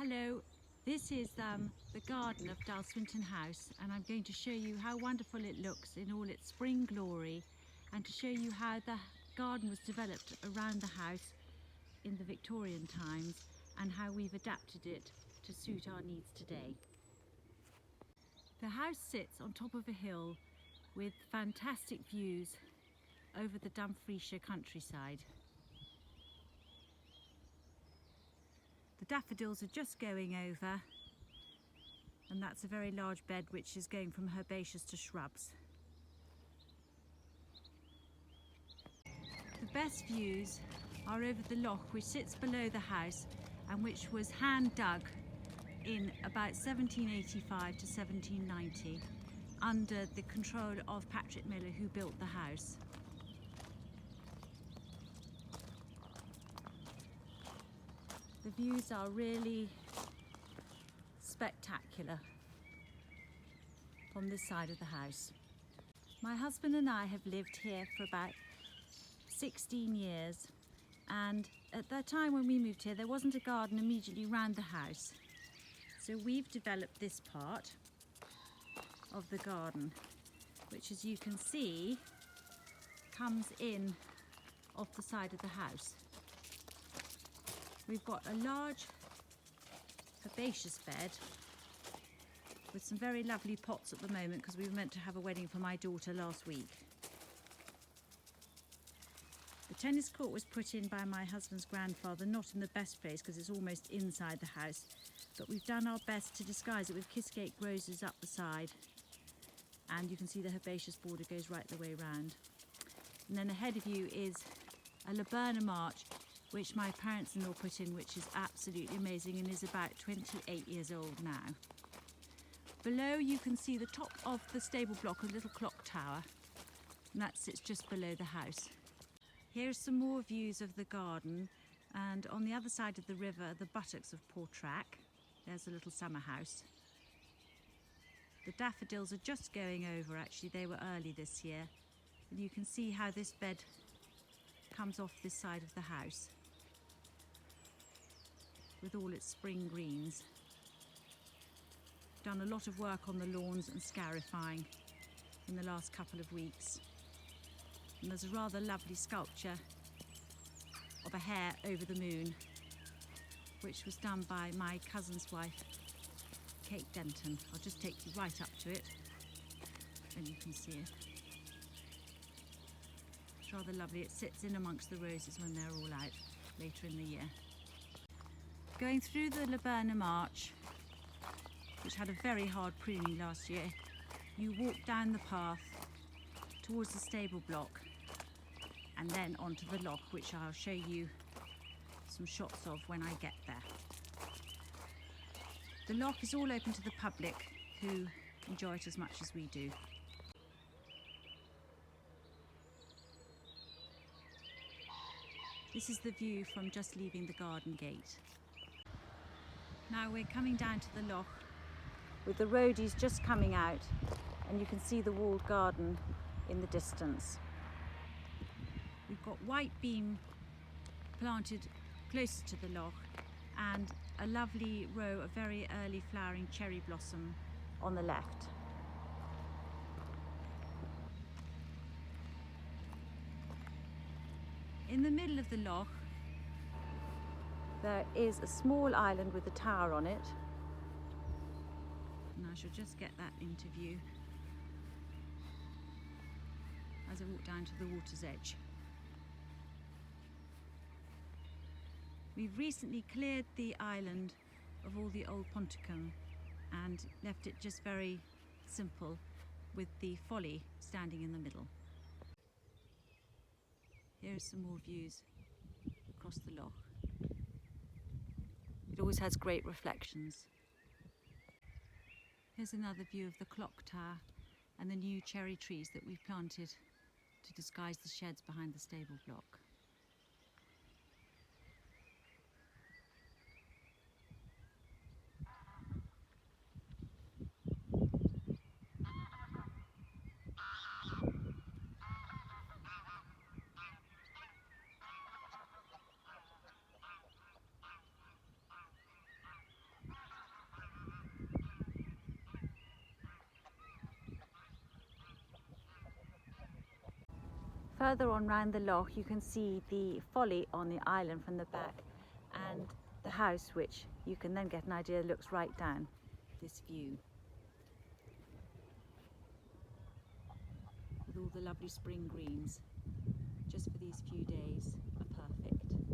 Hello, this is the garden of Dalswinton House, and I'm going to show you how wonderful it looks in all its spring glory, and to show you how the garden was developed around the house in the Victorian times and how we've adapted it to suit our needs today. The house sits on top of a hill with fantastic views over the Dumfriesshire countryside. The daffodils are just going over, and that's a very large bed which is going from herbaceous to shrubs. The best views are over the loch, which sits below the house and which was hand dug in about 1785 to 1790 under the control of Patrick Miller, who built the house. The views are really spectacular from this side of the house. My husband and I have lived here for about 16 years, and at the time when we moved here there wasn't a garden immediately around the house, so we've developed this part of the garden, which, as you can see, comes in off the side of the house. We've got a large herbaceous bed with some very lovely pots at the moment because we were meant to have a wedding for my daughter last week. The tennis court was put in by my husband's grandfather, not in the best place because it's almost inside the house, but we've done our best to disguise it with kiss-cake roses up the side, and you can see the herbaceous border goes right the way round. And then ahead of you is a laburnum arch which my parents-in-law put in, which is absolutely amazing and is about 28 years old now. Below you can see the top of the stable block, a little clock tower, and that sits just below the house. Here's some more views of the garden, and on the other side of the river, the buttocks of Portrack. There's a little summer house. The daffodils are just going over, actually, they were early this year. And you can see how this bed comes off this side of the house with all its spring greens. Done a lot of work on the lawns and scarifying in the last couple of weeks. And there's a rather lovely sculpture of a hare over the moon, which was done by my cousin's wife, Kate Denton. I'll just take you right up to it and you can see it. It's rather lovely. It sits in amongst the roses when they're all out later in the year. Going through the laburnum arch, which had a very hard pruning last year, you walk down the path towards the stable block and then onto the loch, which I'll show you some shots of when I get there. The loch is all open to the public, who enjoy it as much as we do. This is the view from just leaving the garden gate. Now we're coming down to the loch with the roadies just coming out, and you can see the walled garden in the distance. We've got white beam planted closer to the loch and a lovely row of very early flowering cherry blossom on the left. In the middle of the loch there is a small island with a tower on it, and I shall just get that into view as I walk down to the water's edge. We've recently cleared the island of all the old ponticum and left it just very simple, with the folly standing in the middle. Here's some more views across the loch. It always has great reflections. Here's another view of the clock tower and the new cherry trees that we've planted to disguise the sheds behind the stable block. Further on round the loch you can see the folly on the island from the back, and the house, which you can then get an idea looks right down this view, with all the lovely spring greens. Just for these few days are perfect.